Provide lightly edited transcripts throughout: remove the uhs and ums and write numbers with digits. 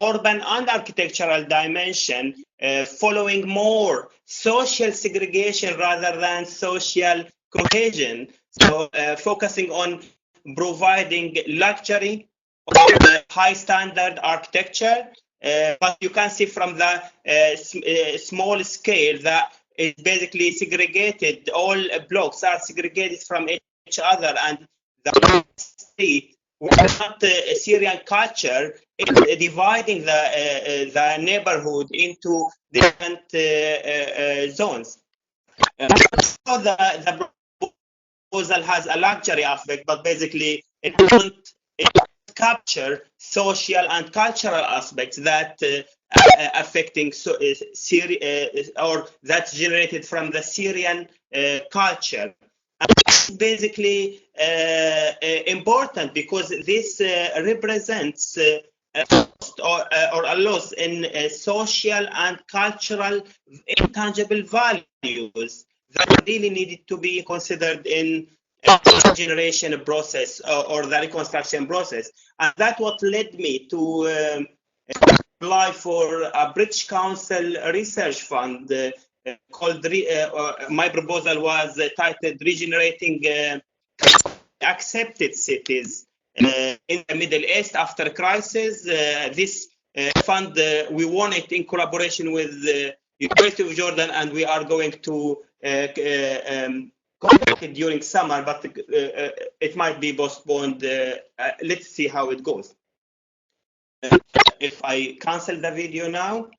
urban and architectural dimension, following more social segregation rather than social cohesion. So focusing on providing luxury or high standard architecture. But you can see from the small scale that it's basically segregated. All blocks are segregated from each other, and the street, not Syrian culture, is dividing the neighborhood into different zones. So the proposal has a luxury aspect, but basically it doesn't capture social and cultural aspects that affecting or that's generated from the Syrian culture. And this is basically important because this represents or a loss in social and cultural intangible values that really needed to be considered in the generation process or the reconstruction process. And that's what led me to apply for a British Council research fund called, my proposal was titled Regenerating Accepted Cities in the Middle East After Crisis. This fund, we won it in collaboration with the University of Jordan, and we are going to conduct it during summer, but it might be postponed. Let's see how it goes. If I cancel the video now.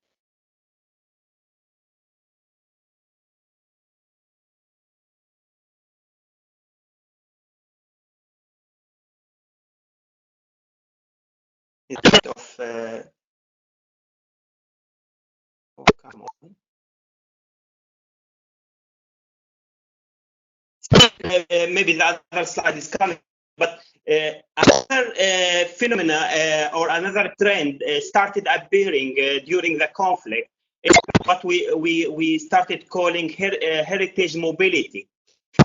Instead of oh, come on. Maybe the other slide is coming, but another phenomena or another trend started appearing during the conflict. It's what we started calling heritage mobility.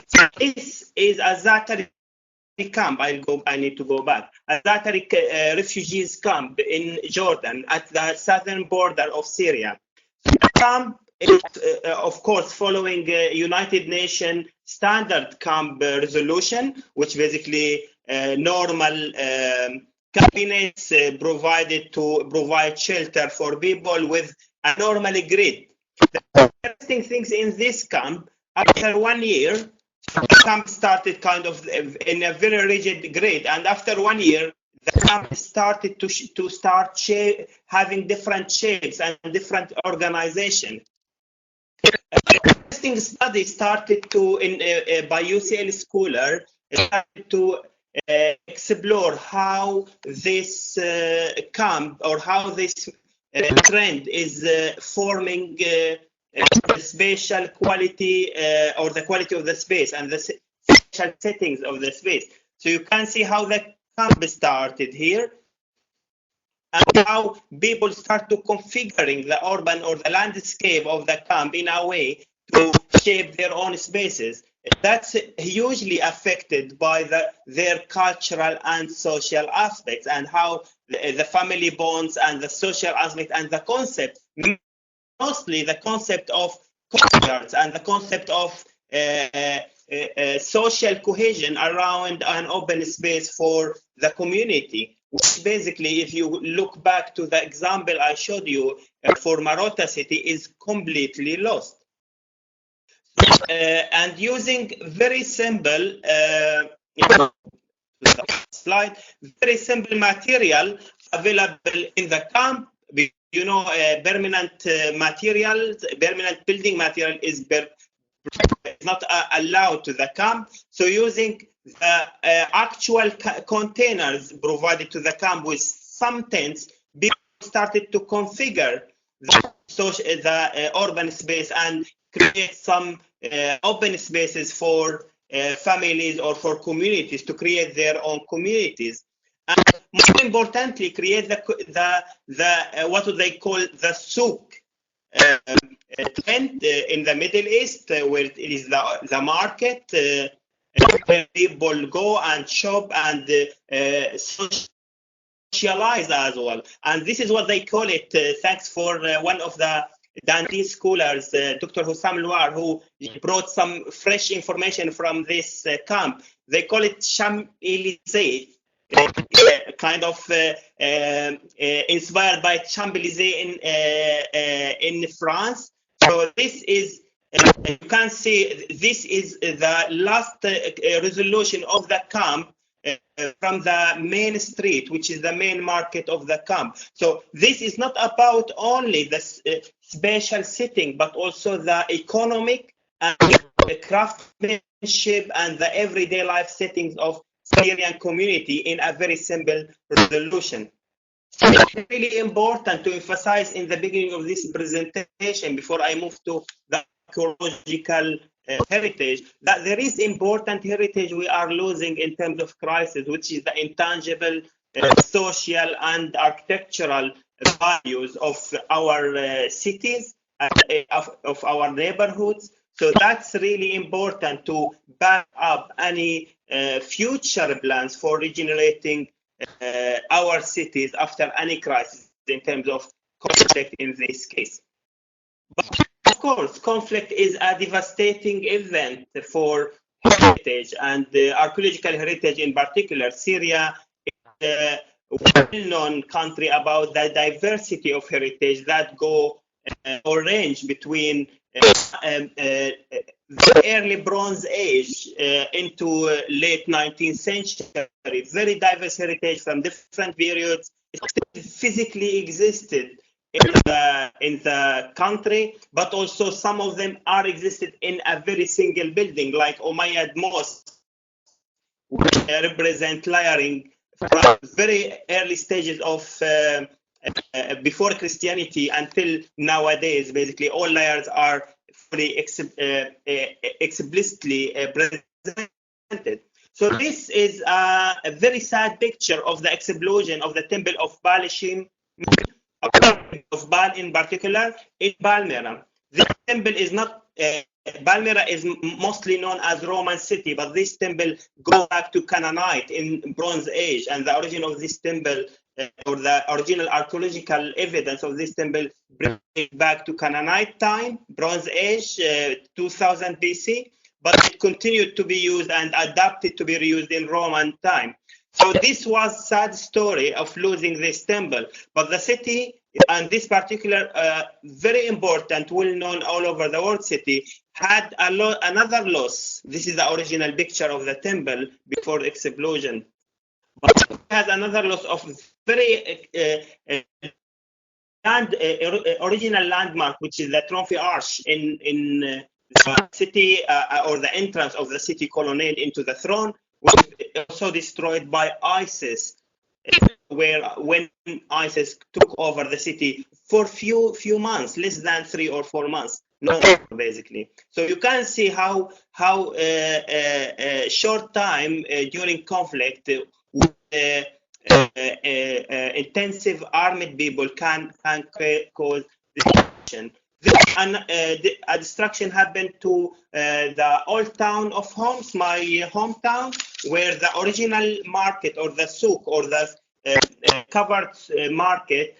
So this is a Zatari camp. I need to go back. A Zatari refugees camp in Jordan at the southern border of Syria. The camp is, of course, following United Nations standard camp resolution, which basically normal cabinets provided to provide shelter for people with a normal grid. The interesting things in this camp, after 1 year, the camp started kind of in a very rigid grid, and after 1 year, the camp started to start having different shapes and different organization. Interesting study started to by UCL scholar started to explore how this camp or how this trend is forming spatial quality or the quality of the space and the spatial settings of the space. So you can see how the camp started here and how people start to configuring the urban or the landscape of the camp in a way to shape their own spaces. That's hugely affected by their cultural and social aspects and how the family bonds and the social aspect and the concept, mostly the concept of courtyards and the concept of social cohesion around an open space for the community, which basically, if you look back to the example I showed you for Marota city, is completely lost. And using very simple slide, very simple material available in the camp. You know, permanent materials, permanent building material is not allowed to the camp. So using the actual containers provided to the camp with some tents, people started to configure the urban space and create some open spaces for families or for communities to create their own communities. And more importantly, create the what do they call the souk trend in the Middle East, where it is the market where people go and shop and social socialize as well. And this is what they call it. Thanks for one of the Dundee scholars, Dr. Hussam Louar, who brought some fresh information from this camp. They call it Champs-Élysées, kind of inspired by Champs-Élysées in France. So this is, you can see, this is the last resolution of the camp from the main street, which is the main market of the camp. So this is not about only the spatial setting, but also the economic and craftsmanship and the everyday life settings of Syrian community in a very simple resolution. So it's really important to emphasize in the beginning of this presentation, before I move to the archaeological heritage, that there is important heritage we are losing in terms of crisis, which is the intangible social and architectural values of our cities, of our neighborhoods. So that's really important to back up any future plans for regenerating our cities after any crisis in terms of conflict in this case. But of course, conflict is a devastating event for heritage and archaeological heritage in particular. Syria is a well-known country about the diversity of heritage that go or range between the early Bronze Age into late 19th century. Very diverse heritage from different periods physically existed in the country, but also some of them are existed in a very single building, like Umayyad Mosque, which represent layering from very early stages of before Christianity until nowadays. Basically, all layers are fully explicitly presented. So this is a very sad picture of the explosion of the temple of Balashim, of Bal in particular, in Palmyra. This temple is not, Palmyra is mostly known as Roman city, but this temple goes back to Canaanite in Bronze Age, and the origin of this temple, or the original archaeological evidence of this temple, brings it back to Canaanite time, Bronze Age, 2000 BC, but it continued to be used and adapted to be reused in Roman time. So this was sad story of losing this temple, but the city, and this particular very important, well-known all over the world city, had another loss. This is the original picture of the temple before the explosion. But it has another loss of very original landmark, which is the Trophy Arch in the city, or the entrance of the city colonnade into the throne, was also destroyed by ISIS, where when ISIS took over the city for few months, less than 3 or 4 months, no more basically. So you can see how short time during conflict with intensive armed people can cause destruction. A destruction happened to the old town of Homs, my hometown, where the original market, or the souk, or the covered market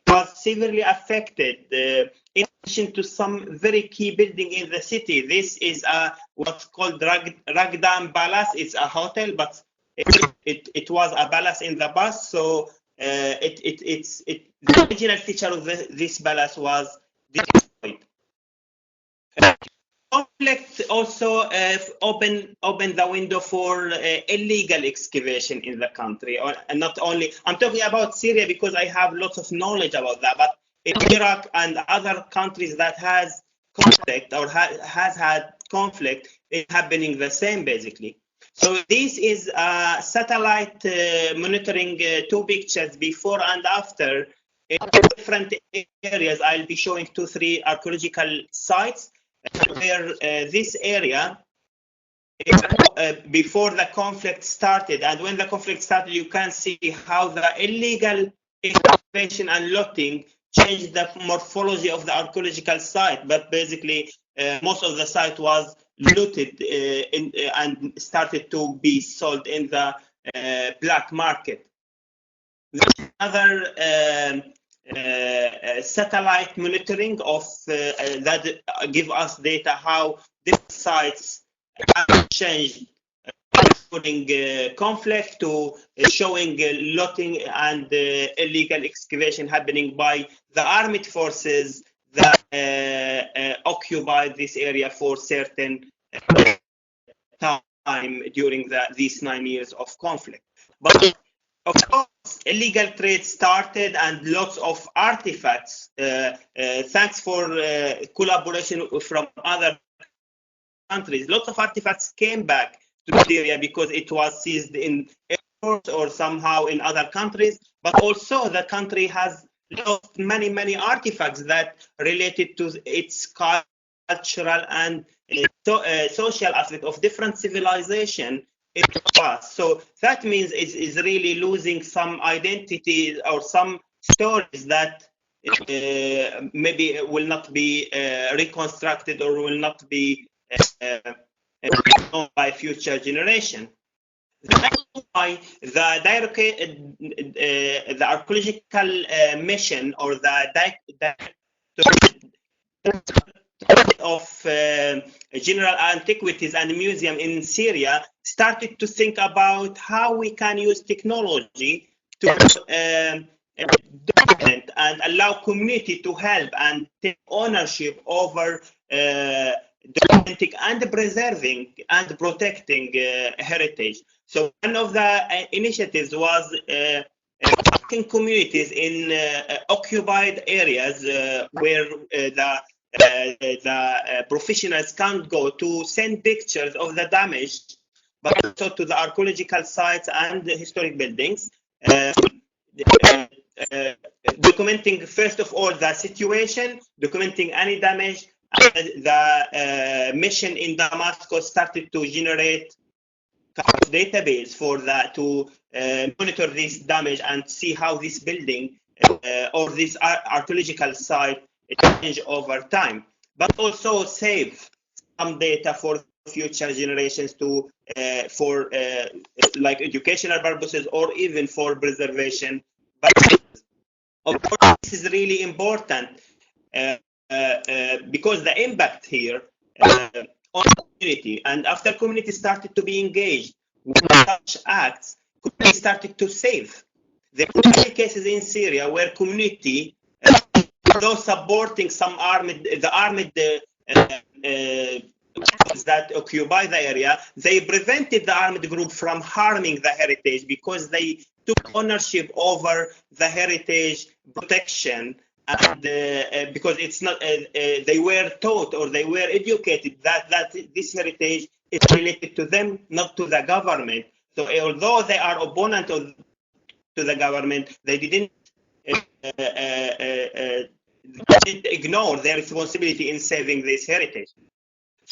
was severely affected. In addition to some very key building in the city, this is what's called Ragdam Palace. It's a hotel, but it was a palace in the past. So the original feature of this palace was destroyed. Conflict also opened the window for illegal excavation in the country, and not only, I'm talking about Syria because I have lots of knowledge about that, but in Iraq and other countries that has conflict or has had conflict, it's happening the same basically. So this is satellite monitoring, 2 pictures before and after in different areas. I'll be showing 2-3 archaeological sites where this area, before the conflict started, and when the conflict started, you can see how the illegal excavation and looting changed the morphology of the archaeological site. But basically, most of the site was looted and started to be sold in the black market. This another satellite monitoring of that give us data how different sites have changed during conflict to showing looting and illegal excavation happening by the armed forces that occupied this area for certain time during these 9 years of conflict. But of course, illegal trade started and lots of artifacts, thanks for collaboration from other countries, lots of artifacts came back to Syria because it was seized in airports or somehow in other countries, but also the country has lost many artifacts that related to its cultural and social aspect of different civilization in the past. So that means it's really losing some identity or some stories that maybe will not be reconstructed or will not be known by future generation. That's why the archaeological mission or the of general antiquities and museum in Syria started to think about how we can use technology to document and allow community to help and take ownership over documenting and preserving and protecting heritage. So one of the initiatives was working communities in occupied areas where the professionals can't go to send pictures of the damage, but also to the archaeological sites and the historic buildings. Documenting first of all the situation, documenting any damage, and the mission in Damascus started to generate database for that to monitor this damage and see how this building or this archaeological site change over time, but also save some data for future generations to for like educational purposes or even for preservation. But of course, this is really important because the impact here on community, and after community started to be engaged with such acts, community started to save. There were many cases in Syria where community, though supporting some armed that occupy the area, they prevented the armed group from harming the heritage because they took ownership over the heritage protection. And because it's not, they were taught or they were educated that this heritage is related to them, not to the government. So although they are opponent to the government, they didn't ignore their responsibility in saving this heritage.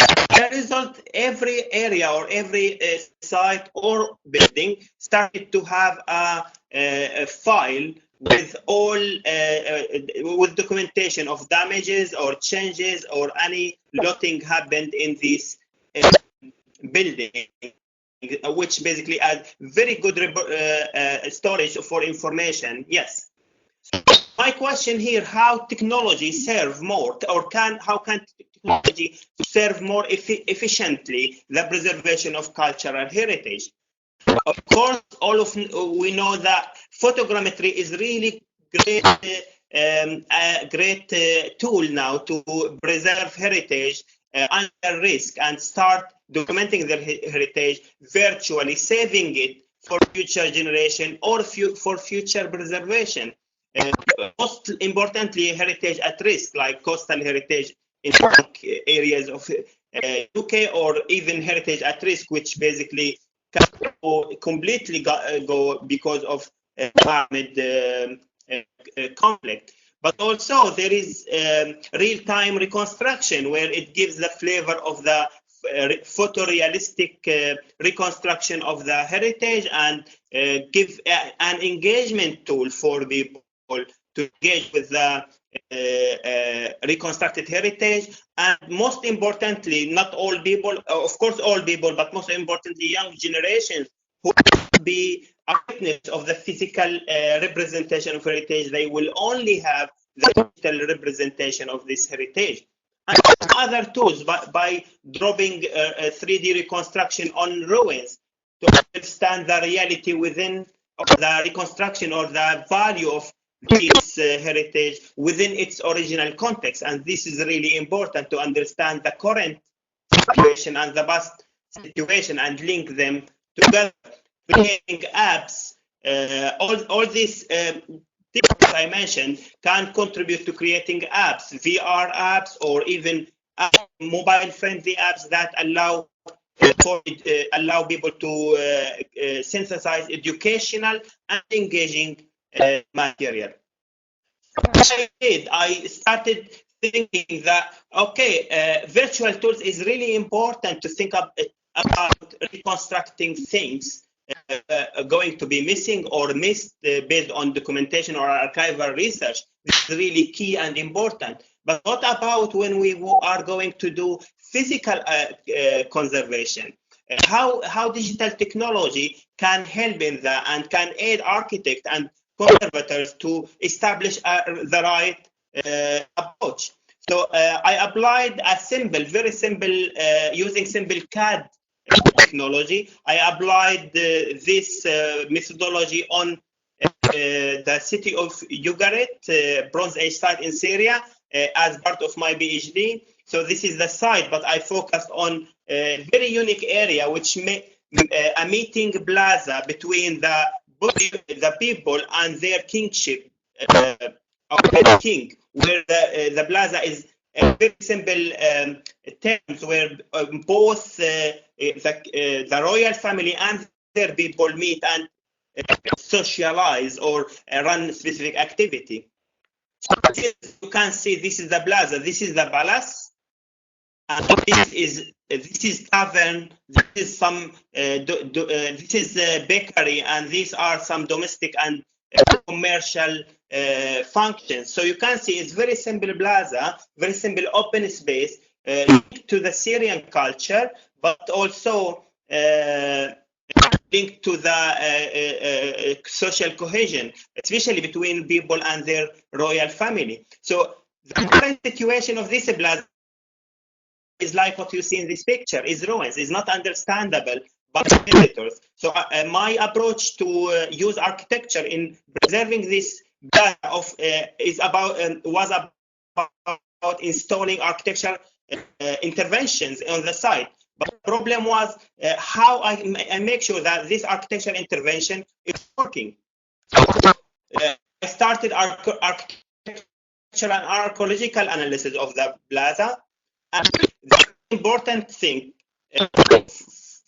As a result, every area or every site or building started to have a file with all with documentation of damages or changes or any looting happened in this building, which basically a very good storage for information. Yes. So my question here: how technology serve more, or how can technology serve more efficiently the preservation of cultural heritage? Of course, we know that photogrammetry is really great, a great tool now to preserve heritage under risk and start documenting their heritage virtually, saving it for future generation or for future preservation. Most importantly, heritage at risk, like coastal heritage in areas of UK, or even heritage at risk, which basically can completely go because of armed conflict. But also there is real-time reconstruction where it gives the flavor of the photorealistic reconstruction of the heritage and give an engagement tool for people to engage with the reconstructed heritage. And most importantly, not all people, of course all people, but most importantly young generations who will be awareness of the physical representation of heritage, they will only have the digital representation of this heritage. And other tools by dropping 3D reconstruction on ruins to understand the reality within the reconstruction or the value of this heritage within its original context. And this is really important to understand the current situation and the past situation and link them together. Creating apps, all these things I mentioned can contribute to creating apps, VR apps, or even mobile-friendly apps that allow people to synthesize educational and engaging material. I started thinking that, okay, virtual tools is really important to think about reconstructing things going to be missing or missed based on documentation or archival research. This is really key and important. But what about when we are going to do physical conservation? How digital technology can help in that and can aid architects and conservators to establish the right approach. So I applied a very simple, using simple CAD technology. I applied this methodology on the city of Ugarit, Bronze Age site in Syria, as part of my PhD. So this is the site, but I focused on a very unique area, which a meeting plaza between the people and their kingship of the king, where the plaza is a very simple terms where both the royal family and their people meet and socialize or run specific activity. So you can see this is the plaza, this is the palace, and this is tavern, this is some this is bakery, and these are some domestic and commercial functions. So you can see it's very simple plaza, very simple open space linked to the Syrian culture, but also linked to the social cohesion, especially between people and their royal family. So the current situation of this plaza is like what you see in this picture, is ruins, is not understandable by visitors. So my approach to use architecture in preserving this plaza was about installing architectural interventions on the site. But the problem was how I make sure that this architectural intervention is working. I started architectural and archaeological analysis of the plaza. And the important thing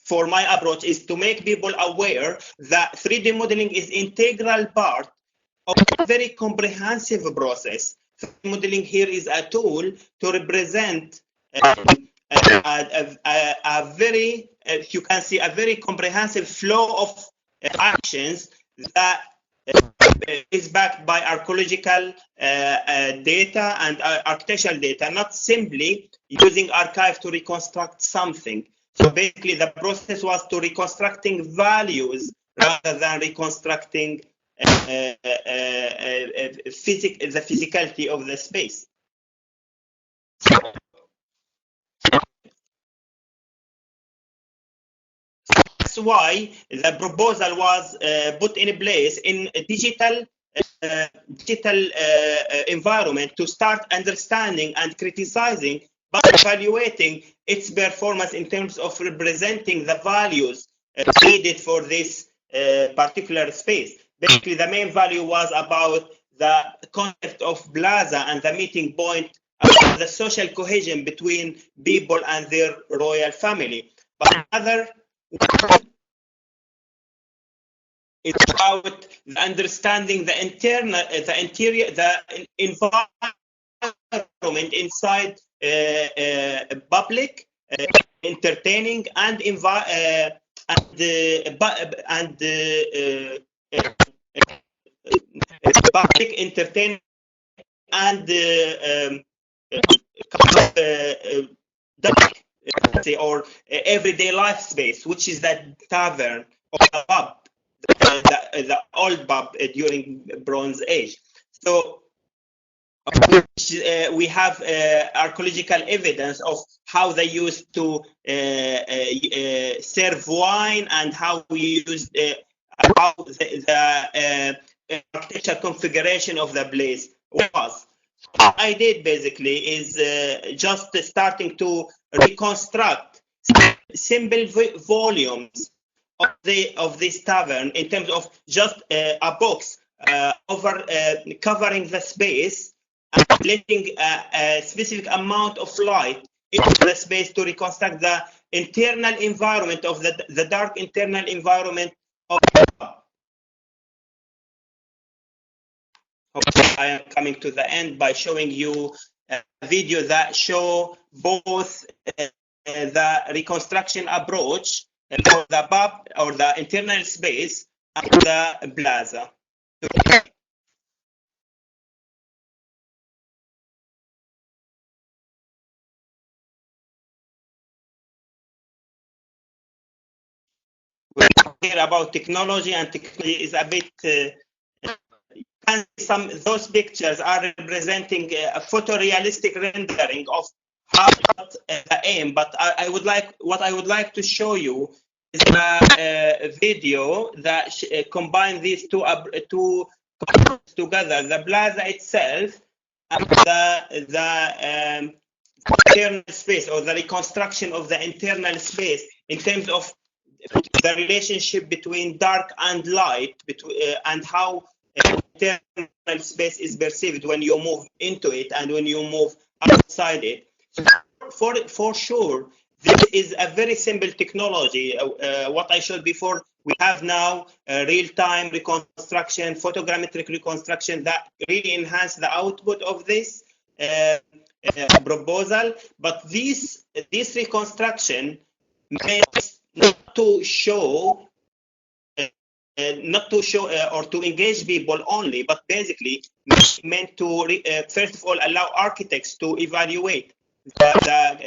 for my approach is to make people aware that 3D modeling is integral part of a very comprehensive process. 3D modeling here is a tool to represent a very, you can see, a very comprehensive flow of actions that is backed by archaeological data and architectural data, not simply using archive to reconstruct something. So basically the process was to reconstructing values rather than reconstructing the physicality of the space. That's why the proposal was put in place in a digital environment to start understanding and criticizing, but evaluating its performance in terms of representing the values needed for this particular space. Basically, the main value was about the concept of plaza and the meeting point, about the social cohesion between people and their royal family. But another it's about understanding the interior, the environment inside public, entertaining, and public entertainment and or everyday life space, which is that tavern or the pub, the the old pub during Bronze Age. So we have archaeological evidence of how they used to serve wine and how we used how the architectural configuration of the place was. What I did basically is just starting to reconstruct simple volumes of this tavern in terms of just a box over covering the space and letting a specific amount of light into the space to reconstruct the internal environment of the dark internal environment of the pub. Okay, I am coming to the end by showing you a video that show both the reconstruction approach for the pub or the internal space and the plaza. We're talking about technology, and technology is a bit those pictures are representing a photorealistic rendering of how the aim, but what I would like to show you is a video that combines these two together, the plaza itself and the internal space, or the reconstruction of the internal space in terms of the relationship between dark and light, and how internal space is perceived when you move into it and when you move outside it. So for sure, this is a very simple technology. What I showed before, we have now real-time reconstruction, photogrammetric reconstruction that really enhance the output of this proposal. But this reconstruction makes not to show or to engage people only, but basically meant to first of all allow architects to evaluate the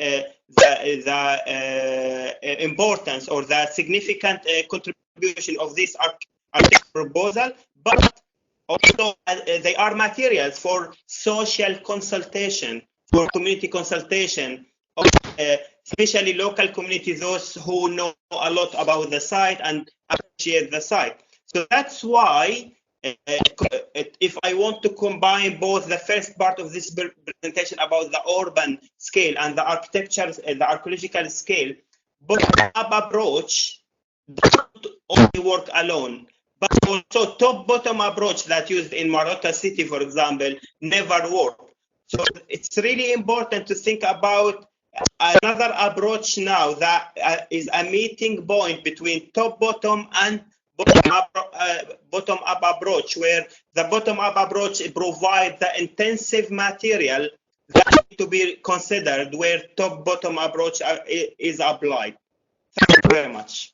importance or the significant contribution of this architect proposal, but also they are materials for social consultation, for community consultation, of, especially local communities, those who know a lot about the site and appreciate the site. So that's why if I want to combine both the first part of this presentation about the urban scale and the archaeological scale, bottom-up approach doesn't only work alone, but also top-bottom approach that used in Marotta City, for example, never worked. So it's really important to think about another approach now that is a meeting point between top-bottom and bottom-up approach, where the bottom-up approach provides the intensive material that needs to be considered where top-bottom approach is applied. Thank you very much.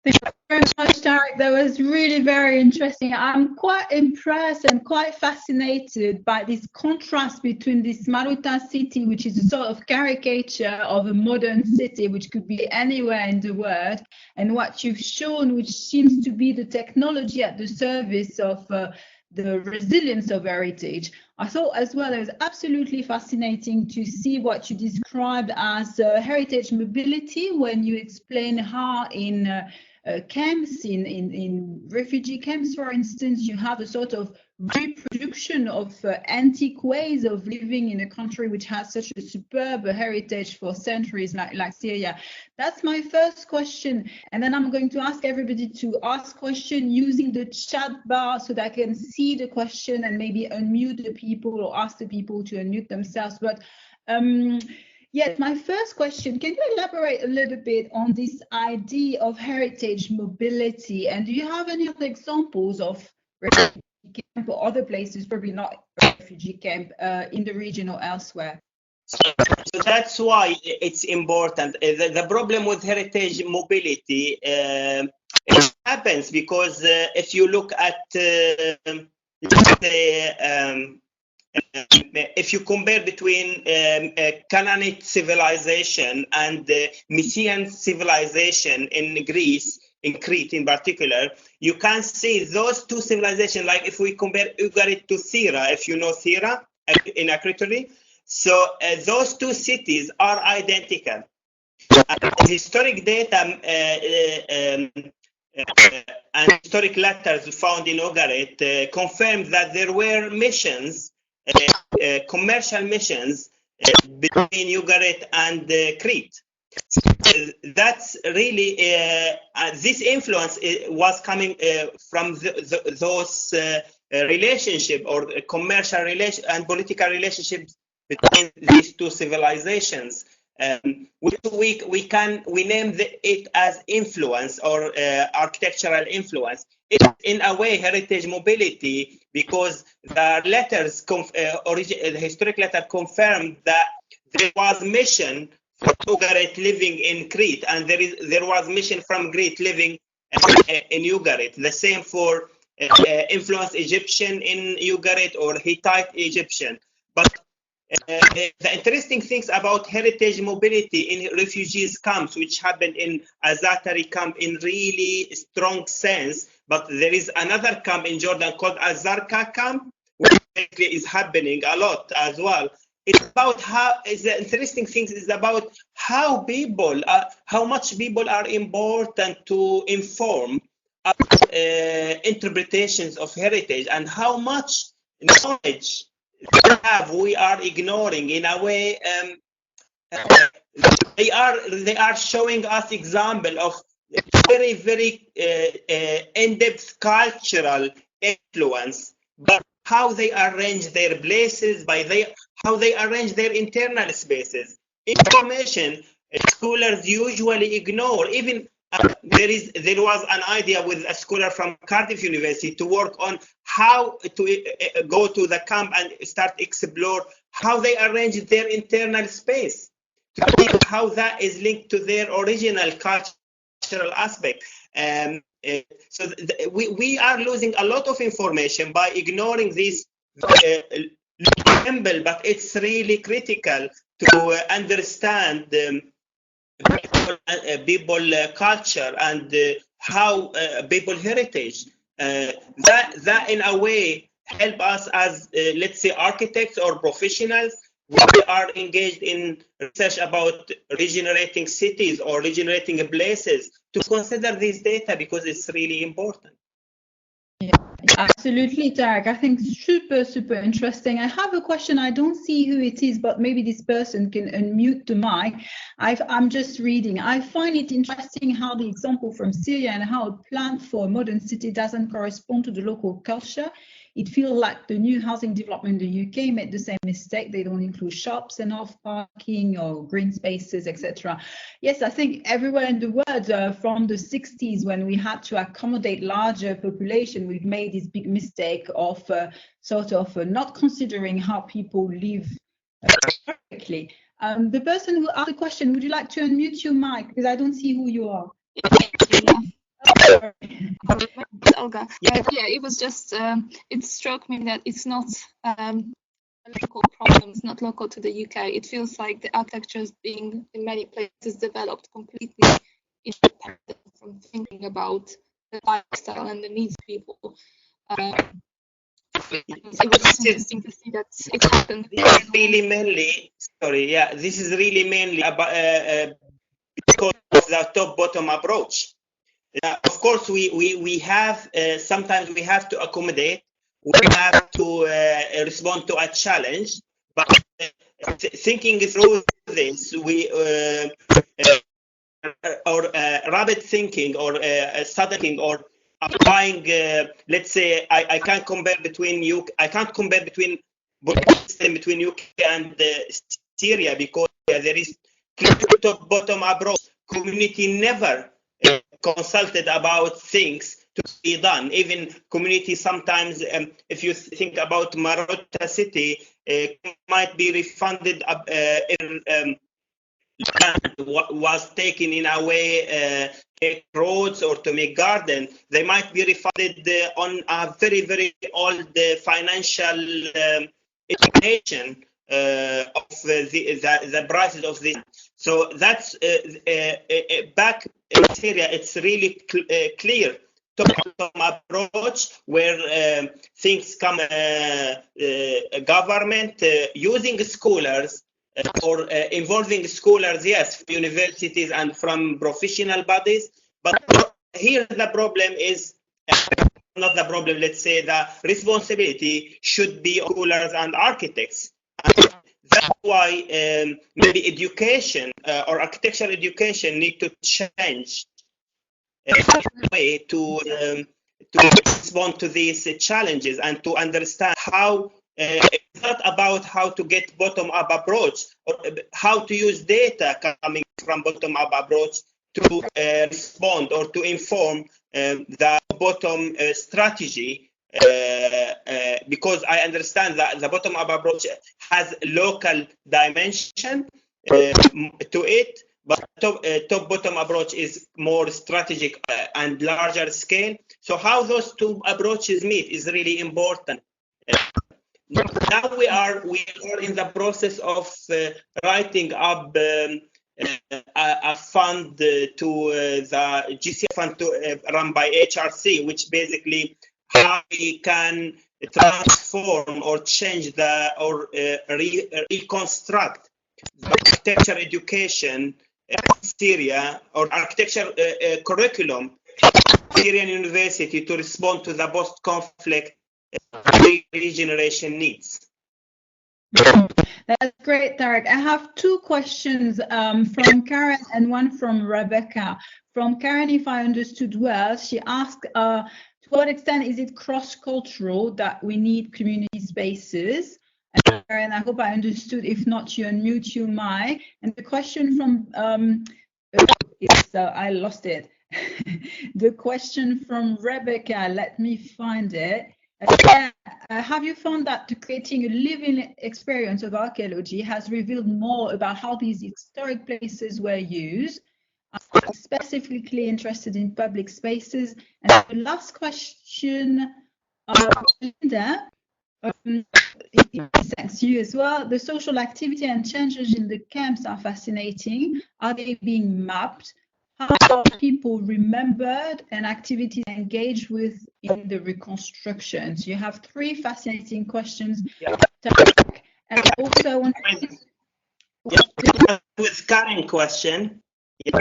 Thank you very much, Tarek. That was really very interesting. I'm quite impressed and quite fascinated by this contrast between this Marotta city, which is a sort of caricature of a modern city, which could be anywhere in the world, and what you've shown, which seems to be the technology at the service of the resilience of heritage. I thought as well it was absolutely fascinating to see what you described as heritage mobility when you explain how in camps, in refugee camps, for instance, you have a sort of reproduction of antique ways of living in a country which has such a superb heritage for centuries, like Syria. That's my first question, and then I'm going to ask everybody to ask question using the chat bar so that I can see the question and maybe unmute the people or ask the people to unmute themselves. But yes, my first question, can you elaborate a little bit on this idea of heritage mobility? And do you have any other examples of refugee camp or other places, probably not refugee camp, in the region or elsewhere? So that's why it's important. The problem with heritage mobility, it happens because if you look at let's say, if you compare between Canaanite civilization and Mycenaean civilization in Greece, in Crete in particular, you can see those two civilizations, like if we compare Ugarit to Thera, if you know Thera in Akrotiri, so those two cities are identical. Historic data and historic letters found in Ugarit confirm that there were missions, commercial missions between Ugarit and Crete. That's really this influence was coming from those relationship or commercial relation and political relationships between these two civilizations. Which we name it as influence or architectural influence. It's in a way heritage mobility, because the letters, the historic letter confirmed that there was mission for Ugarit living in Crete, and there was mission from Crete living in Ugarit. The same for influence Egyptian in Ugarit or Hittite Egyptian. But the interesting things about heritage mobility in refugees camps, which happened in Azatari camp in really strong sense, but there is another camp in Jordan called Azarka camp, which is happening a lot as well. It's about how the interesting things is about how people, how much people are important to inform interpretations of heritage, and how much knowledge we are ignoring in a way. They are showing us example of very in-depth cultural influence, but how they arrange their places, how they arrange their internal spaces. Information scholars usually ignore. Even there was an idea with a scholar from Cardiff University to work on how to go to the camp and start explore how they arrange their internal space, to see how that is linked to their original cultural aspect. So we are losing a lot of information by ignoring this symbol, but it's really critical to understand people culture and how people heritage. That in a way help us as let's say architects or professionals who are engaged in research about regenerating cities or regenerating places to consider this data, because it's really important. Yeah, absolutely, Tarek. I think super interesting. I have a question. I don't see who it is, but maybe this person can unmute the mic. I'm just reading. I find it interesting how the example from Syria and how a plan for a modern city doesn't correspond to the local culture. It feels like the new housing development in the UK made the same mistake. They don't include shops, enough parking or green spaces, etc. Yes, I think everywhere in the world from the 60s, when we had to accommodate larger population, we've made this big mistake of not considering how people live correctly. The person who asked the question, would you like to unmute your mic? Because I don't see who you are. Olga. Yeah, it was just, it struck me that it's not a local problem, it's not local to the UK. It feels like the architecture is being in many places developed completely independent from thinking about the lifestyle and the needs of people. It was interesting to see that it happened. This is really mainly, this is really mainly about because of the top-bottom approach. Of course, we have sometimes we have to accommodate, we have to respond to a challenge, but thinking through this, or rapid thinking or sudden thinking or applying, let's say, I can't compare between UK and Syria, because there is top-bottom approach. Community never consulted about things to be done. Even community sometimes, if you think about Marotta city, might be refunded was taken in a way take roads or to make garden. They might be refunded on a very old financial education of the prices of this. So that's back in Syria. It's really clear top-down approach where things come government using scholars or involving scholars, yes, from universities and from professional bodies. But here the problem is not the problem. Let's say the responsibility should be scholars and architects. And that's why maybe education or architectural education need to change way to respond to these challenges and to understand how it's not about how to get bottom-up approach or how to use data coming from bottom-up approach to respond or to inform the bottom strategy, because I understand that the bottom-up approach has local dimension to it, but top-bottom approach is more strategic and larger scale. So how those two approaches meet is really important. Now we are in the process of writing up a fund to the GCF fund run by HRC, which basically how we can transform or change or reconstruct the architecture education Syria or architecture curriculum Syrian university to respond to the post-conflict regeneration needs. That's great, Tarek. I have two questions from Karen and one from Rebecca. From Karen, if I understood well, she asked, to what extent is it cross-cultural that we need community spaces? And Karen, I hope I understood. If not, you unmute your mic. And the question from, I lost it. The question from Rebecca, let me find it. Have you found that creating a living experience of archaeology has revealed more about how these historic places were used? I'm specifically interested in public spaces. And the last question, Linda, thanks you as well. The social activity and changes in the camps are fascinating. Are they being mapped? How are people remembered and activities engaged with in the reconstructions? You have three fascinating questions. Yeah. And also I want with Karen question. Yeah.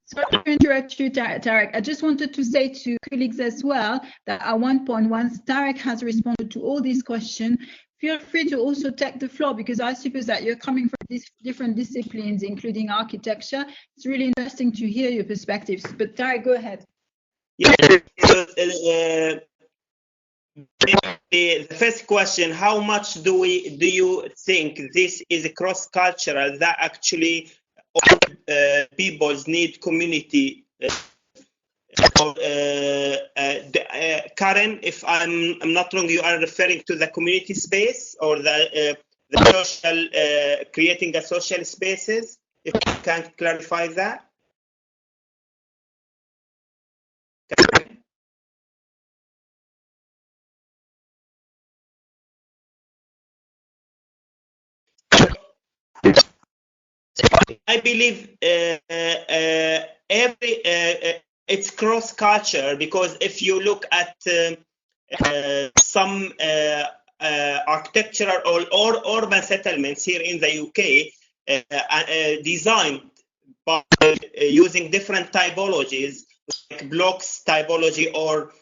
Sorry to interrupt you, Tarek. I just wanted to say to colleagues as well that at one point, once Tarek has responded to all these questions, feel free to also take the floor, because I suppose that you're coming from these different disciplines, including architecture. It's really interesting to hear your perspectives. But Tarek, go ahead. Yeah. The first question: how much do you think this is cross-cultural, that actually all peoples need community? Karen, if I'm not wrong, you are referring to the community space or the social, creating a social spaces. If you can clarify that. I believe it's cross-culture, because if you look at some architectural or urban settlements here in the UK, designed by using different typologies like blocks typology or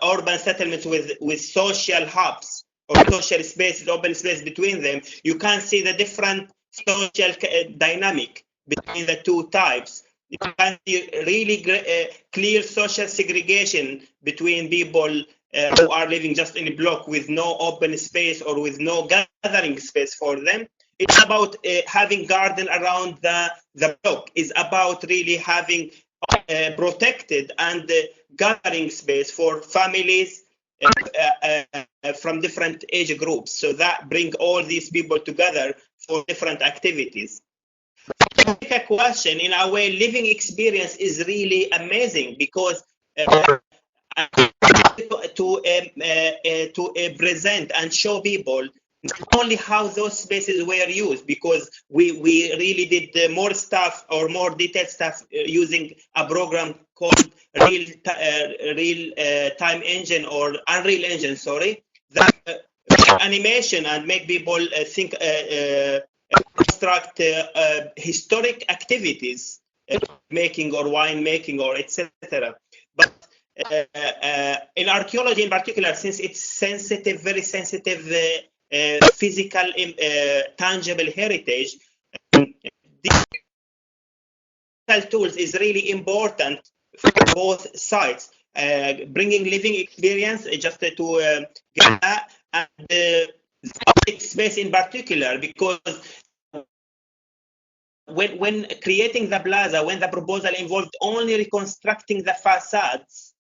urban settlements with social hubs or social spaces, open space between them, you can see the different social dynamic between the two types. You can see really clear social segregation between people who are living just in a block with no open space or with no gathering space for them. It's about having garden around the block. It's about really having protected and gathering space for families from different age groups. So that bring all these people together for different activities. A question, in a way, living experience is really amazing, because to present and show people not only how those spaces were used, because we really did more stuff or more detailed stuff using a program called Real Time Engine or Unreal Engine, sorry, that animation and make people think, construct historic activities, making or wine making or etc. But in archaeology in particular, since it's sensitive, very sensitive physical, tangible heritage, digital tools is really important for both sides. Bringing living experience, just to get that, and the public space in particular, because when creating the plaza, when the proposal involved only reconstructing the facades,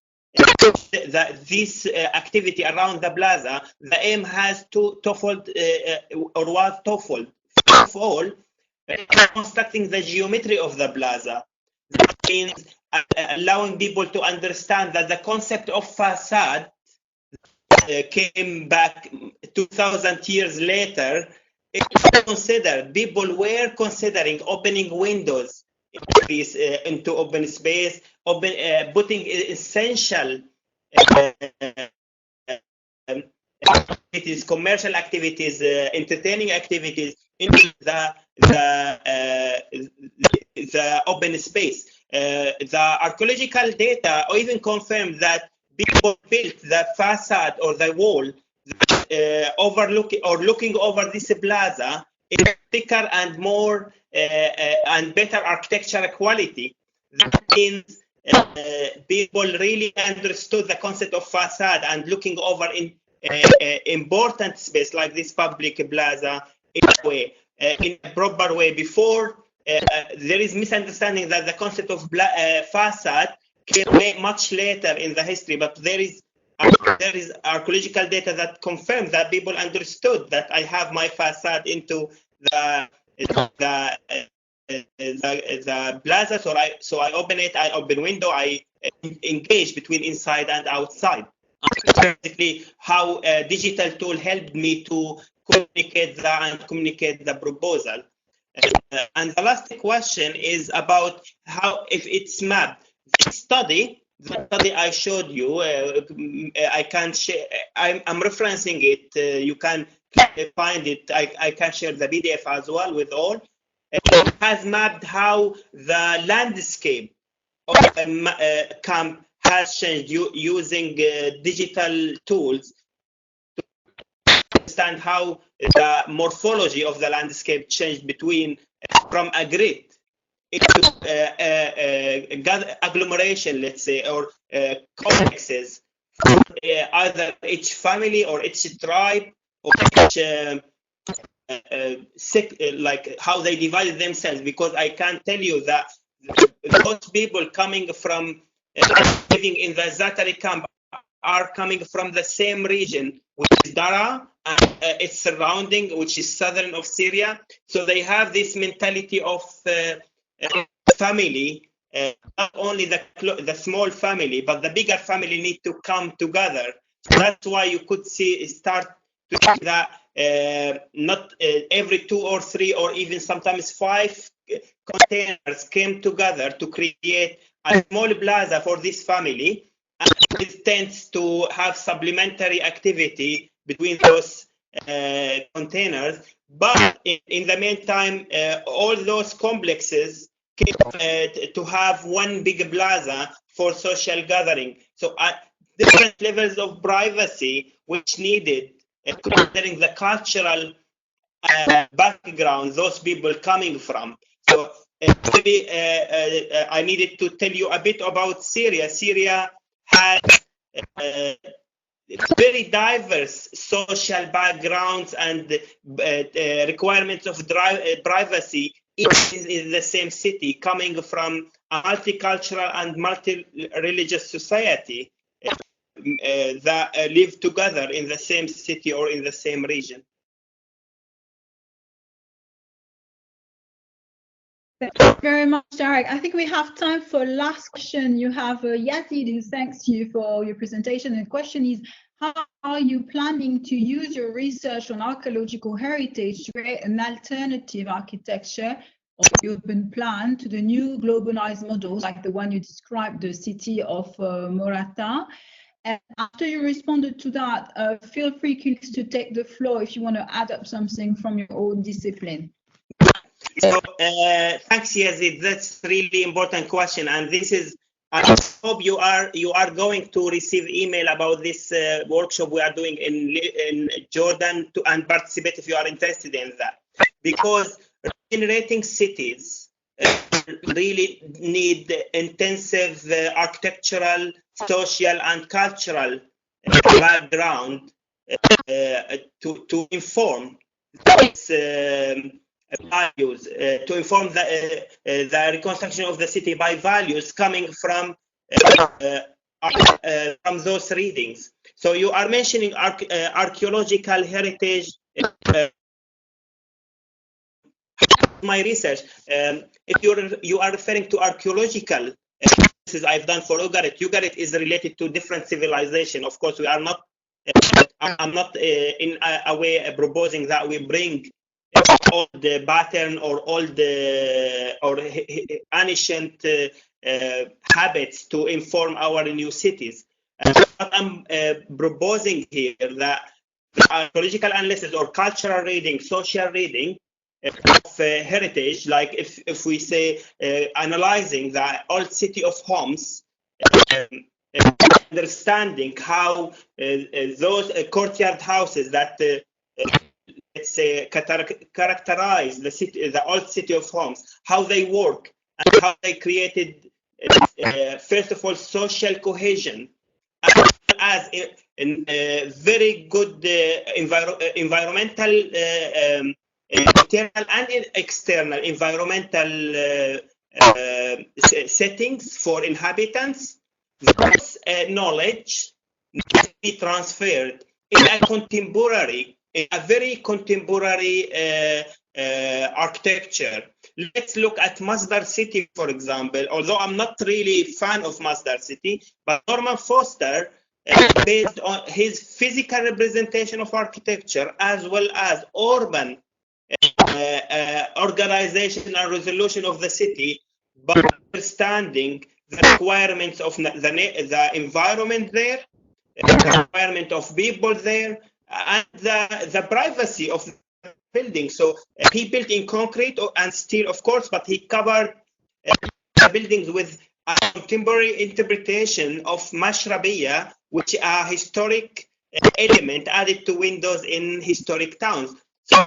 this activity around the plaza, the aim has twofold, or was twofold. First of all, reconstructing the geometry of the plaza. That means allowing people to understand that the concept of facade came back 2,000 years later. People were considering opening windows into open space, putting essential activities, commercial activities, entertaining activities into the open space. The archaeological data even confirmed that people built the facade or the wall overlooking or looking over this plaza in thicker and more and better architectural quality. That means people really understood the concept of facade and looking over in important space like this public plaza in a proper way. Before, there is misunderstanding that the concept of facade came much later in the history, but there is archaeological data that confirms that people understood that I have my facade into the plaza, so I open it, I open window, I engage between inside and outside. Basically, how a digital tool helped me to communicate the proposal. And the last question is about how, if it's mapped. The study I showed you, I can share. I'm referencing it. You can find it. I can share the PDF as well with all. It has mapped how the landscape of a camp has changed using digital tools to understand how the morphology of the landscape changed between from a grid into agglomeration, let's say, or complexes, either each family or each tribe or each like how they divided themselves. Because I can tell you that those people coming from living in the Zatari camp are coming from the same region, which is Dara and its surrounding, which is southern of Syria. So they have this mentality of family, not only the small family, but the bigger family need to come together. So that's why you could start to see that not every 2 or 3 or even sometimes 5 containers came together to create a small plaza for this family, and it tends to have supplementary activity between those containers. But in the meantime, all those complexes came to have one big plaza for social gathering. So different levels of privacy which needed, considering the cultural background those people coming from. So maybe I needed to tell you a bit about Syria. Syria has very diverse social backgrounds and requirements of privacy in the same city, coming from a multicultural and multi-religious society that live together in the same city or in the same region. Thank you very much, Tarek. I think we have time for last question. You have Yazid, who thanks you for your presentation. And the question is, how are you planning to use your research on archaeological heritage to create an alternative architecture or urban plan to the new globalized models like the one you described, the city of Morata? And after you responded to that, feel free to take the floor if you want to add up something from your own discipline. So thanks, Yazid. That's really important question, and this is. I hope you are going to receive email about this workshop we are doing in Jordan and participate if you are interested in that, because regenerating cities really need intensive architectural, social, and cultural background to inform its values, to inform the reconstruction of the city by values coming from those readings. So you are mentioning archaeological heritage. My research, if you are referring to archaeological analysis I've done for Ugarit is related to different civilization. Of course, we are not. I'm not in a way proposing that we bring all the pattern or all the ancient habits to inform our new cities. But I'm proposing here that archaeological analysis or cultural reading, social reading of heritage, like if we say analyzing the old city of Homs, understanding how those courtyard houses that let's say characterize the city, the old city of Homs, how they work and how they created first of all social cohesion, as a very good environmental, internal and external environmental settings for inhabitants. This knowledge needs to be transferred in a very contemporary architecture. Let's look at Masdar City, for example. Although I'm not really a fan of Masdar City, but Norman Foster, based on his physical representation of architecture as well as urban organization and resolution of the city, by understanding the requirements of the environment there, the requirement of people there, and the privacy of the building. So he built in concrete and steel, of course, but he covered the buildings with a contemporary interpretation of Mashrabiya, which are historic element added to windows in historic towns. So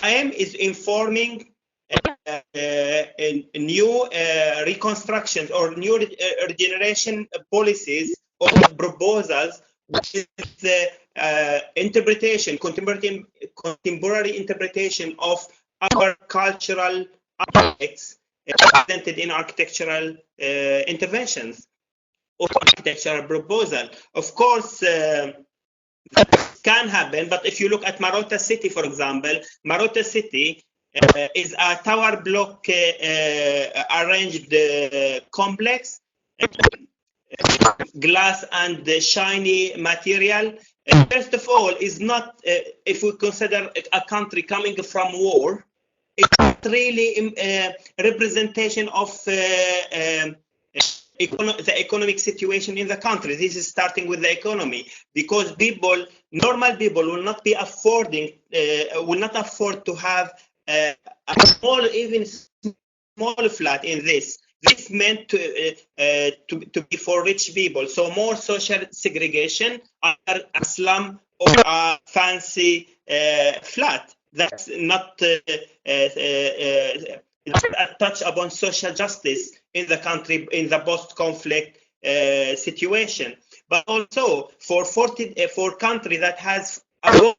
IM is informing new reconstructions or new regeneration policies or proposals, which is the contemporary interpretation of our cultural aspects presented in architectural interventions or architectural proposal. Of course, can happen, but if you look at Marota City, for example, Marota City is a tower block arranged complex, glass and shiny material. First of all, is not, if we consider a country coming from war, it's not really a representation of the economic situation in the country. This is starting with the economy, because normal people will not afford to have a small, even small flat in this. This meant to be for rich people. So more social segregation under a slum or a fancy flat. That's not a touch upon social justice in the country, in the post-conflict situation. But also for country that has above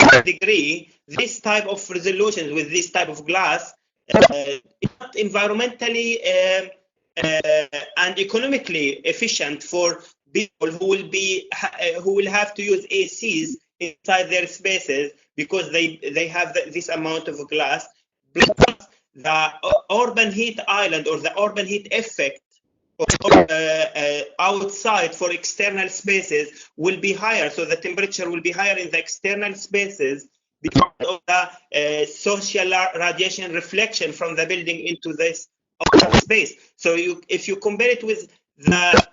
40 degree, this type of resolutions with this type of glass is not environmentally and economically efficient for people who will have to use ACs inside their spaces, because they have this amount of glass. the urban heat island or the urban heat effect outside for external spaces will be higher. So the temperature will be higher in the external spaces because of the social radiation reflection from the building into this outer space. So if you compare it with the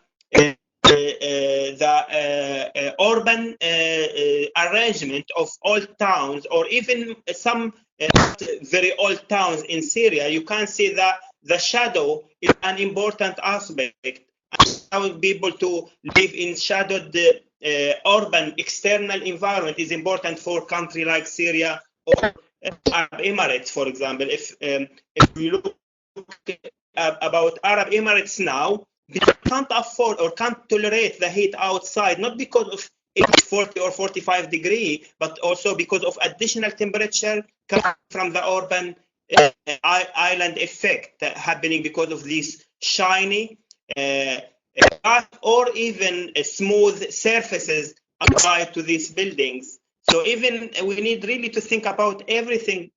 urban arrangement of old towns, or even some very old towns in Syria, you can see that the shadow is an important aspect. Allowing people to live in shadowed urban external environment is important for a country like Syria or Arab Emirates, for example. If we look about Arab Emirates now, they can't afford or can't tolerate the heat outside, not because of it's 40 or 45 degrees, but also because of additional temperature coming from the urban island effect happening because of these shiny or even smooth surfaces applied to these buildings. So even we need really to think about everything,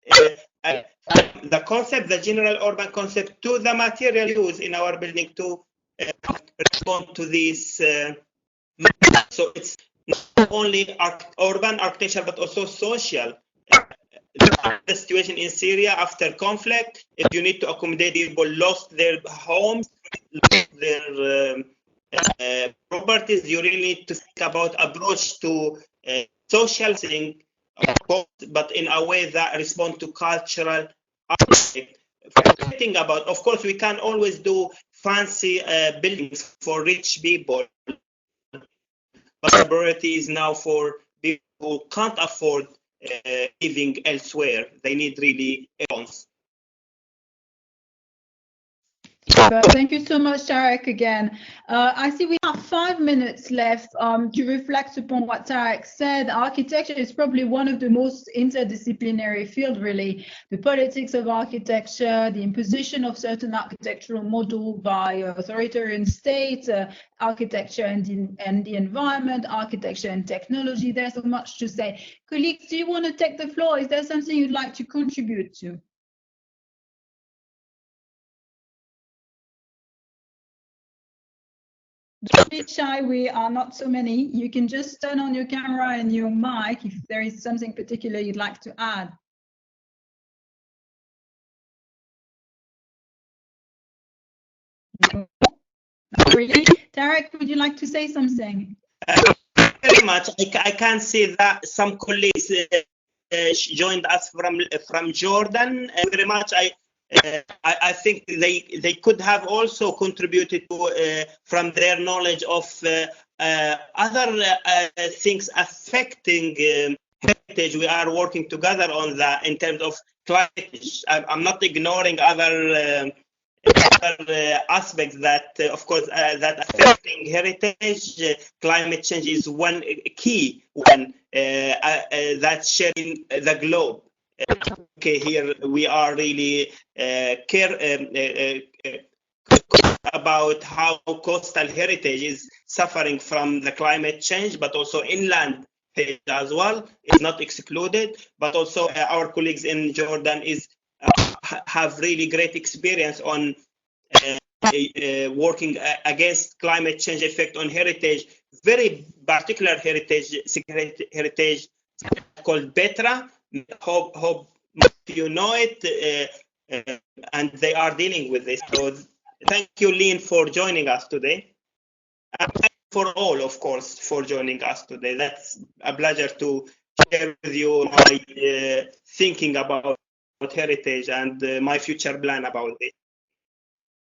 the concept, the general urban concept, to the material used in our building to respond to these. So it's not only urban architecture, but also social. The situation in Syria after conflict, if you need to accommodate people lost their homes, lost their properties, you really need to think about approach to social thing, but in a way that respond to cultural aspect. Thinking about, of course, we can always do fancy buildings for rich people, but the priority is now for people who can't afford living elsewhere. They need really funds. Thank you so much, Tarek, again. I see we have 5 minutes left to reflect upon what Tarek said. Architecture is probably one of the most interdisciplinary fields, really. The politics of architecture, the imposition of certain architectural model by authoritarian states, architecture and the environment, architecture and technology. There's so much to say. Colleagues, do you want to take the floor? Is there something you'd like to contribute to? Don't be shy, we are not so many. You can just turn on your camera and your mic if there is something particular you'd like to add. Not really. Tarek, would you like to say something? Very much. I can see that some colleagues joined us from Jordan. Very much. I think they could have also contributed to from their knowledge of other things affecting heritage. We are working together on that in terms of climate change. I'm not ignoring other aspects that, of course, that affecting heritage. Climate change is one key one that's sharing the globe. Okay, here we are really care about how coastal heritage is suffering from the climate change, but also inland as well is not excluded. But also our colleagues in Jordan have really great experience on working against climate change effect on heritage. Very particular heritage called Betra. Hope you know it, and they are dealing with this. So thank you, Lynn, for joining us today. And thank you for all, of course, for joining us today. That's a pleasure to share with you my thinking about heritage and my future plan about it.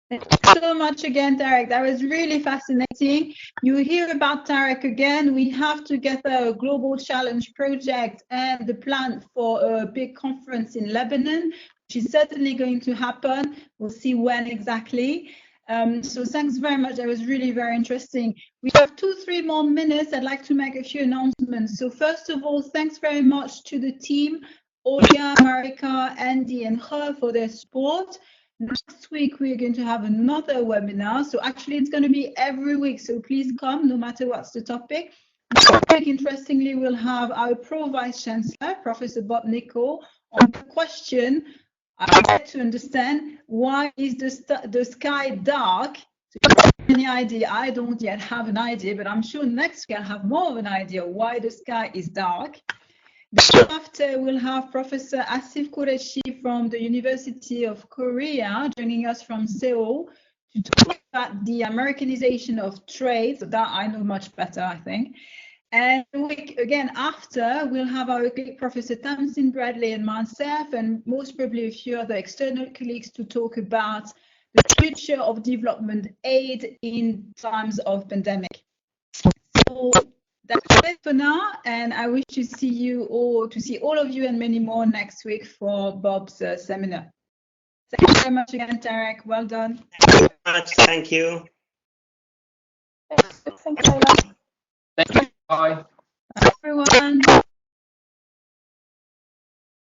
Thank you so much again, Tarek. That was really fascinating. You hear about Tarek again. We have together a global challenge project and the plan for a big conference in Lebanon, which is certainly going to happen. We'll see when exactly. So thanks very much. That was really very interesting. We have 2-3 more minutes. I'd like to make a few announcements. So first of all, thanks very much to the team, Olga, Marika, Andy, and her for their support. Next week, we're going to have another webinar. So actually, it's going to be every week. So please come, no matter what's the topic. Next week, interestingly, we'll have our Pro Vice Chancellor, Professor Bob Nichol, on the question, I get to understand why is the sky dark. Any idea? I don't yet have an idea, but I'm sure next week I'll have more of an idea why the sky is dark. After we'll have Professor Asif Qureshi from the University of Korea joining us from Seoul to talk about the Americanization of trade. So that I know much better, I think. And again, after we'll have our colleague Professor Tamsin Bradley and myself, and most probably a few other external colleagues to talk about the future of development aid in times of pandemic. So that's it for now, and I wish to see all of you and many more next week for Bob's seminar. Thank you very much again, Tarek. Well done. Thank you very much. Thank you. Thank you, Leila. Thank you. Bye. Bye, everyone.